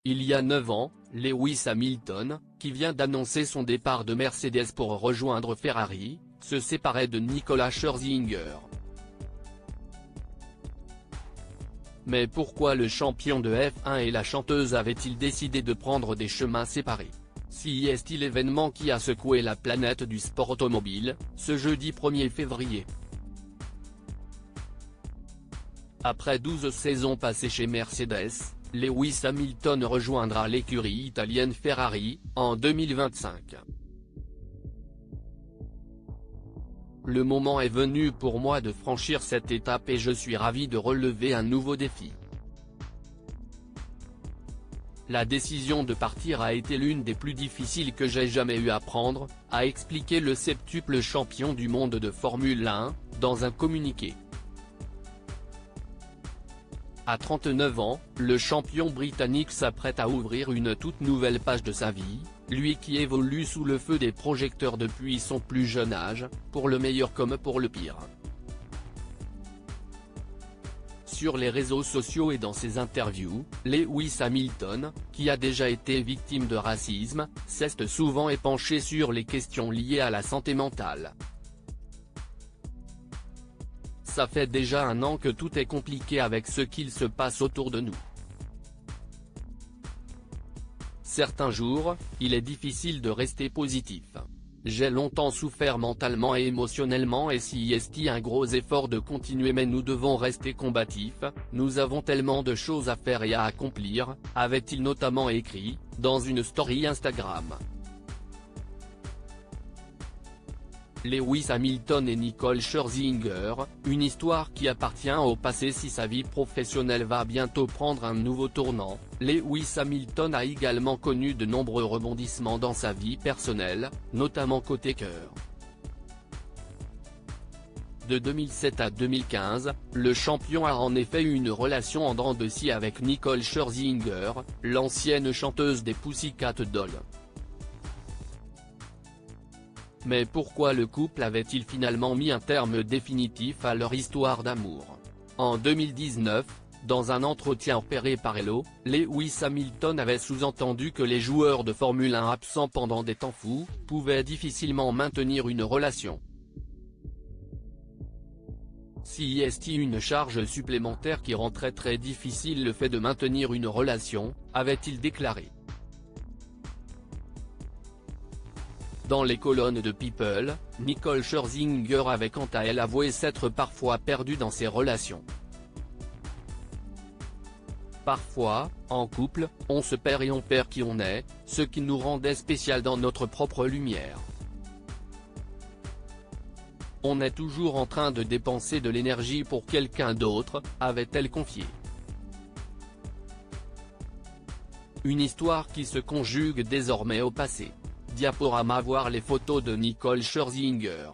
Il y a 9 ans, Lewis Hamilton, qui vient d'annoncer son départ de Mercedes pour rejoindre Ferrari, se séparait de Nicolas Scherzinger. Mais pourquoi le champion de F1 et la chanteuse avaient-ils décidé de prendre des chemins séparés? Si est-il l'événement qui a secoué la planète du sport automobile, ce jeudi 1er février. Après 12 saisons passées chez Mercedes, Lewis Hamilton rejoindra l'écurie italienne Ferrari, en 2025. Le moment est venu pour moi de franchir cette étape et je suis ravi de relever un nouveau défi. La décision de partir a été l'une des plus difficiles que j'ai jamais eu à prendre, a expliqué le septuple champion du monde de Formule 1, dans un communiqué. À 39 ans, le champion britannique s'apprête à ouvrir une toute nouvelle page de sa vie, lui qui évolue sous le feu des projecteurs depuis son plus jeune âge, pour le meilleur comme pour le pire. Sur les réseaux sociaux et dans ses interviews, Lewis Hamilton, qui a déjà été victime de racisme, s'est souvent épanché sur les questions liées à la santé mentale. Ça fait déjà 1 an que tout est compliqué avec ce qu'il se passe autour de nous. Certains jours, il est difficile de rester positif. J'ai longtemps souffert mentalement et émotionnellement et si est un gros effort de continuer mais nous devons rester combatifs, nous avons tellement de choses à faire et à accomplir, avait-il notamment écrit, dans une story Instagram. Lewis Hamilton et Nicole Scherzinger, une histoire qui appartient au passé si sa vie professionnelle va bientôt prendre un nouveau tournant. Lewis Hamilton a également connu de nombreux rebondissements dans sa vie personnelle, notamment côté cœur. De 2007 à 2015, le champion a en effet eu une relation en dents de scie avec Nicole Scherzinger, l'ancienne chanteuse des Pussycat Dolls. Mais pourquoi le couple avait-il finalement mis un terme définitif à leur histoire d'amour? En 2019, dans un entretien opéré par Hello, Lewis Hamilton avait sous-entendu que les joueurs de Formule 1 absents pendant des temps fous, pouvaient difficilement maintenir une relation. Si est une charge supplémentaire qui rend très difficile le fait de maintenir une relation, avait-il déclaré. Dans les colonnes de People, Nicole Scherzinger avait quant à elle avoué s'être parfois perdue dans ses relations. Parfois, en couple, on se perd et on perd qui on est, ce qui nous rendait spécial dans notre propre lumière. On est toujours en train de dépenser de l'énergie pour quelqu'un d'autre, avait-elle confié. Une histoire qui se conjugue désormais au passé. Diaporama. Voir les photos de Nicole Scherzinger.